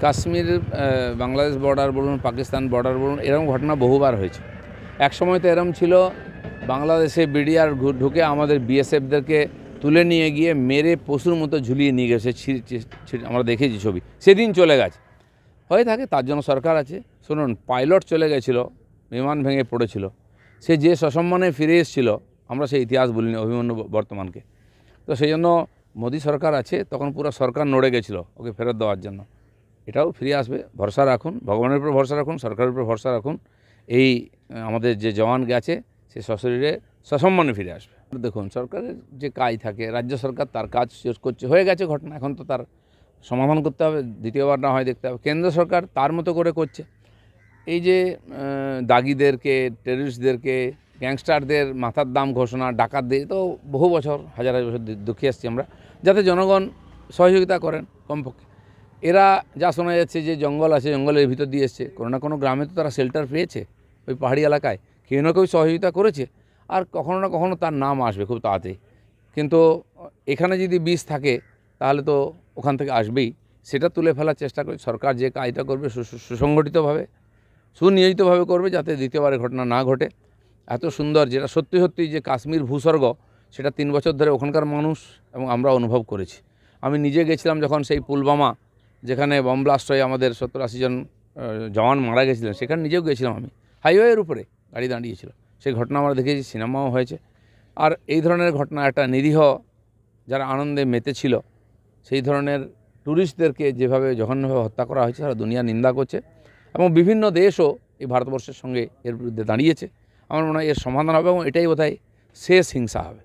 Kashmir Bangladesh border বলুন, Pakistan border বলুন, এরকম ঘটনা বহুবার হয়েছে। এক সময় তো এরকম ছিল, বাংলাদেশে বিডিআর ঢুকে আমাদের বিএসএফদেরকে তুলে নিয়ে গিয়ে মেরে পশুর মতো ঝুলিয়ে নিয়ে গেছে। আমরা দেখেছি ছবি, সেদিন চলে গেছে। হয়ে থাকে, তার জন্য সরকার আছে। শুনুন, পাইলট চলে গেছিল, বিমান ভেঙে পড়েছিল, সে যে সসম্মানে ফিরে এসেছিল, আমরা সেই ইতিহাস বলিনি অভিমন্যু বর্তমানকে। তো সেই জন্য মোদী সরকার আছে, তখন পুরো সরকার নড়ে গেছিলো ওকে ফেরত দেওয়ার জন্য। এটাও ফিরে আসবে, ভরসা রাখুন, ভগবানের উপর ভরসা রাখুন, সরকারের উপর ভরসা রাখুন। এই আমাদের যে জওয়ান গেছে সে সশরীরে সসম্মানে ফিরে আসবে। দেখুন, সরকারের যে কাজ থাকে, রাজ্য সরকার তার কাজ করছে, হয়ে গেছে ঘটনা, এখন তো তার সমাধান করতে হবে, দ্বিতীয়বার না হয় দেখতে হবে। কেন্দ্র সরকার তার মতো করে করছে। এই যে দাগিদেরকে, টেররিস্টদেরকে, গ্যাংস্টারদের মাথার দাম ঘোষণা, ডাকাতদের, তো বহু বছর, হাজার হাজার বছর দুঃখে আসছি আমরা, যাতে জনগণ সহযোগিতা করেন কমপক্ষে। এরা যা শোনা যাচ্ছে যে জঙ্গল আছে, জঙ্গলের ভিতর দিয়ে এসছে, কোনো না কোনো গ্রামে তো তারা শেল্টার পেয়েছে, ওই পাহাড়ি এলাকায় কেউ না কেউ সহযোগিতা করেছে, আর কখনো না কখনো তার নাম আসবে খুব তাড়াতাড়ি। কিন্তু এখানে যদি বিষ থাকে তাহলে তো ওখান থেকে আসবেই, সেটা তুলে ফেলার চেষ্টা করে সরকার। যে কাজটা করবে সুসংগঠিতভাবে, সুনিয়োজিতভাবে করবে, যাতে দ্বিতীয়বারের ঘটনা না ঘটে। এত সুন্দর, যেটা সত্যি সত্যি যে কাশ্মীর ভূস্বর্গ, সেটা 3 বছর ধরে ওখানকার মানুষ এবং আমরা অনুভব করেছি। আমি নিজে গেছিলাম যখন সেই পুলওয়ামা, যেখানে বম ব্লাস্ট হয়ে আমাদের 70-80 জন জওয়ান মারা গেছিলেন, সেখানে নিজেও গেছিলাম আমি। হাইওয়ের উপরে গাড়ি দাঁড়িয়েছিল, সেই ঘটনা আমরা দেখেছি, সিনেমাও হয়েছে। আর এই ধরনের ঘটনা, একটা নিরীহ যারা আনন্দে মেতেছিল, সেই ধরনের ট্যুরিস্টদেরকে যেভাবে জঘন্যভাবে হত্যা করা হয়েছে, সারা দুনিয়া নিন্দা করছে। এবং বিভিন্ন দেশও এই ভারতবর্ষের সঙ্গে এর বিরুদ্ধে দাঁড়িয়েছে। আমার মনে হয় এর সমাধান হবে, এবং এটাই বোধহয় শেষ হিংসা হবে।